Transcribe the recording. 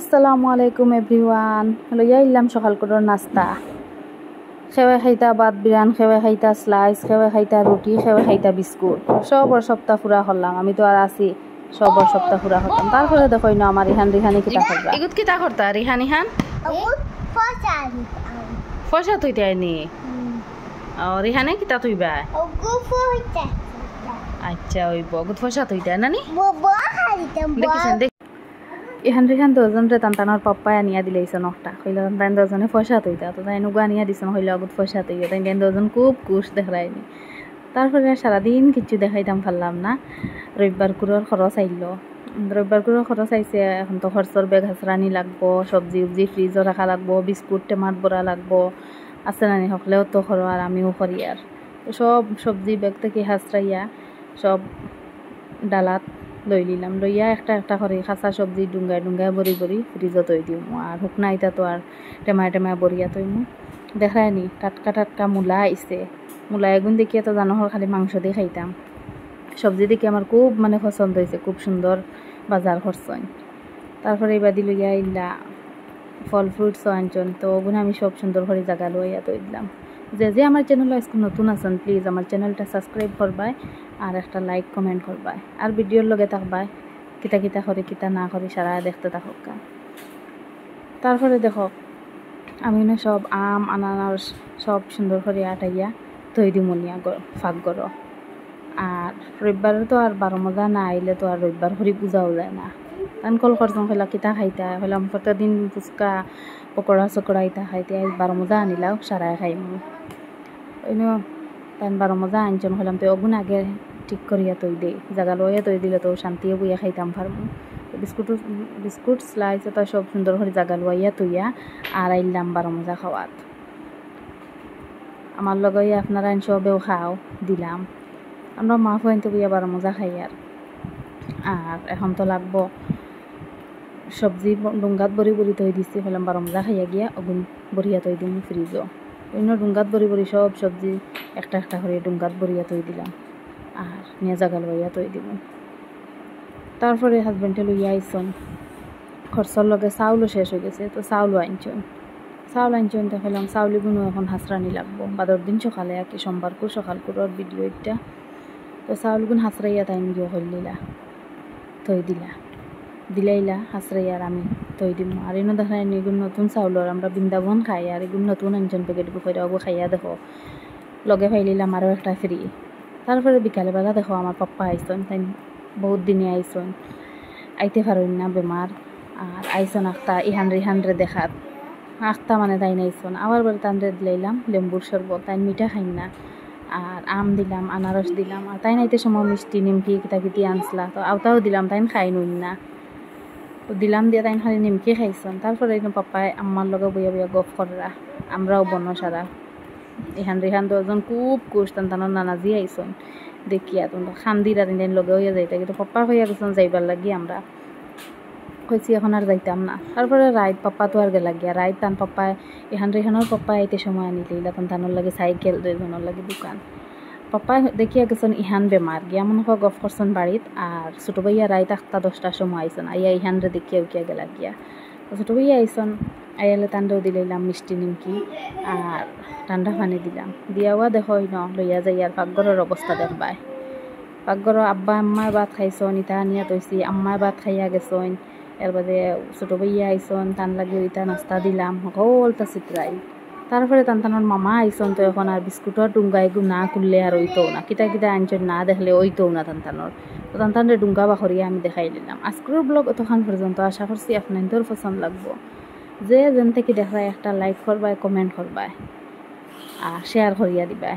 আসসালামু আলাইকুম এভরিওয়ান। লইয়া ইলাম সকাল করার নাস্তা। খেয়ে খাইতা বাদ বিরান, খেয়ে খাইতা স্লাইস, খেয়ে খাইতা রুটি, খেয়ে খাইতা বিস্কুট। সবর সপ্তাহ পুরা করলাম। আমি তো আর আছি সবর সপ্তাহ পুরা করতাম। তারপরে দেখো না আমার রিহানি কিতা করবা। এগুত কিতা করতা রিহান? ফসা তুইতে আইনি। রিহানে কিতা তুইবা? আচ্ছা ওইব গুত ফসা তুইতা নানি? দেখিছেন দেখ রিহান দজনরে তান্তানোর পাপ্পায় আনিয়া দিলেইছ নটা কইলা তান দজনে ফসা তৈতা তো তাই নুগা আনিয়া দিছ হইলে অগুত ফসা তৈয়া তাই দজন খুব কুশ দেখায়নি। তারপরে সারাদিন কিছু দেখাইতাম পারলাম না। রবিবার কুড়োর খরচ আইল, রবিবার কুড়োর খরচ আইছে। এখন তো খরচর বেগ হাসরানি লাগবো, সবজি উবজি ফ্রিজও রাখা লাগবো, বিস্কুট টেমাত বড়া লাগবো আছে নানি সকলেও তো করো আর আমিও করি আর সব সবজি বেগ থেকে হাসরাইয়া সব ডালাত লই নিলাম। লইয়া একটা একটা করে খাঁচা সবজি ডুঙ্গায় ডুঙ্গায় বড়ি বড়ি ফ্রিজত তৈ দিও। আর শুকনা ইটা তো আর টেমায় টেমায় বরিয়া তৈমু। দেখায় নি টাটকা টাটকা মূলা আইছে। মূলা এগুন দেখিয়ে তো জানো খালি মাংস দিয়ে খাইতাম। সবজি দেখি আমার খুব মানে পছন্দ হয়েছে, খুব সুন্দর বাজার করছেন। তারপরে এবার দিল ইয়া ইল্লা ফল ফ্রুটস আনছেন, তো ওগুলো আমি সব সুন্দর করে জায়গা লইয়া তৈ দিলাম। যে আমার চ্যানেল আজকে নতুন আছেন প্লিজ আমার চ্যানেলটা সাবস্ক্রাইব করবাই আর একটা লাইক কমেন্ট করবাই আর ভিডিওর লগে থাকবাই কিতা কিতা করে কিতা না করে সারা দেখতে থাকুক। তারপরে দেখো আমি না সব আম আনারস সব সুন্দর করে আটাইয়া তৈ দিমনিয়া ফাঁক করো। আর রবিবারে তো আর 12 মজা না আইলে তো আর রবিবার হরি পূজাও যায় না। তান কল করতাম হইলা কিতা খাইতা হইলাম প্রতিদিন ফুচকা পকোড়া চকোড়া ইতা খাইতে 12 মজা আনিলাও সারাই খাইমু। ওইন তান 12 মজা আনছেন হইলাম তো অগুন আগে ঠিক করিয়া তৈ দে জায়গা লইয়া তৈ দিলে তো শান্তিও বইয়া খাইতাম পারমু। বিস্কুট স্লাইস তো সব সুন্দর করে জায়গা লইয়া তৈয়া আর আইলাম 12 মজা খাওয়াত। আমার লগে আপনারা সবেও খাও দিলাম। আমরা মা ফুয়াইতে বইয়া 12 মজা খাই আর এখন তো লাগবো সবজি ডুঙ্গাত বড়ি বড়ি তৈ দিচ্ছি হলাম 12 মজা খাইয়া গিয়া অগুন বরিয়া তৈ দিম ফ্রিজও। অন্য ডুঙ্গাত বড়ি বড়ি সব সবজি একটা একটা করে ডুঙ্গাত বরিয়া তৈ দিলাম আর নিয়ে জায়গা লইয়া তৈ দিব। তারপরে হাজবেন্ডে লইয়া আইসন। খরচর লগে চাউলও শেষ হয়ে গেছে, তো চাউলও আনছেন তো হলাম চাউলিগুলো এখন হাসরানি লাগবো। বাদর দিন সকালে আর কি সোমবার করে সকাল করে ভিডিও এটা তো চাউলগুন হাসরাইয়া তাই নিজেও হইলিলা তৈ দিলাইলা হাসরাইয়া আর আমি তৈ দিম। আর এনে দেখায় এগুলো নতুন চাউলর আমরা বৃন্দাবন খাই আর এগুলো নতুন আনছেন প্যাকেট বুকাইরা অবু খাইয়া দেখো লগে ফাইলিলাম আরও একটা ফ্রি। তারপরে বিকালবেলা দেখো আমার পাপ্পা আইসন, তাই বহুত দিনে আইসন আইতে পারেন না বেমার আর আইসন আখতা ইহানরে দেখাত আখতা মানে তাই নাইসন। আবার বলে তানরে দিলাইলাম লেম্বুর শরবত, তাই মিঠা খাই না আর আম দিলাম আনারস দিলাম। আর তাই নাইতে সময় মিষ্টি নিমকি কিতা কিতি আনসলা তো আওতাও দিলাম, তাই খাই নইন না তো দিলাম দিয়ে তাই খালি নিমকি খাইছন। তারপরে পাপ্পায় আম্মার লগে বইয়া বইয়া গপ করা আমরাও বন্য সারা। রিহান তো একজন খুব কুশ তানোর নানাজি আইসন দেখিয়া তোমরা খান্দিরা তিন লগে হইয়া যাইতা, কিন্তু পাপ্পা হইয়া গেছেন যাইবার লাগি আমরা কইছি এখন আর যাইতাম না। তারপরে রাইত পাপ্পা তো আর গেলা গিয়া রাইত তান পাপ্পায় রিহানোর পাপ্পা আইতে সময় আনিলে তখন তানোর লাগে সাইকেল 2 জনের লাগে দোকান। পাপ্পা দেখিয়া গেছেন ইহান বেমার গিয়া মনে হয় গফ করছেন বাড়িত। আর ছোটো ভাইয়া রাইত 8-10টার সময় আইসন আইয়া ইহানরে দেখিয়া উকিয়া গেলা গিয়া তো ছোটো ভাইয়া আইসন আইয়ালে তান্ডেও দিলাইলাম মিষ্টি নিমকি আর ঠান্ডা পানি দিলাম দিয়াওয়া দেখো লইয়া যাই আর পাকঘরের অবস্থা দেখবাই। পাকঘরের আব্বা আম্মায় ভাত খাইছন ইটা আনিয়া তৈছি, আম্মায় ভাত খাইয়া গেছন। এর বাদে ছোটো ভাইয়া আইসন তান লাগে ইটা নাস্তা দিলাম সকলটা চিত্রাই। তারপরে তানতানোর মামা আইসন তো এখন আর বিস্কুটর ডুঙ্গা এগুলো না খুললে আর ওইতো না কিতা কিতা আনছেন না দেখলে ওইতো না তানতানোর তো তানতানরে ডুঙ্গা বাখরিয়া আমি দেখাই দিলাম। আজকের ব্লগ অতক্ষণ পর্যন্ত আশা করছি আপনাদের পছন্দ লাগবো। যে যেন থেকে দেখায় একটা লাইক করবাই কমেন্ট করবাই আর শেয়ার করিয়া দিবাই।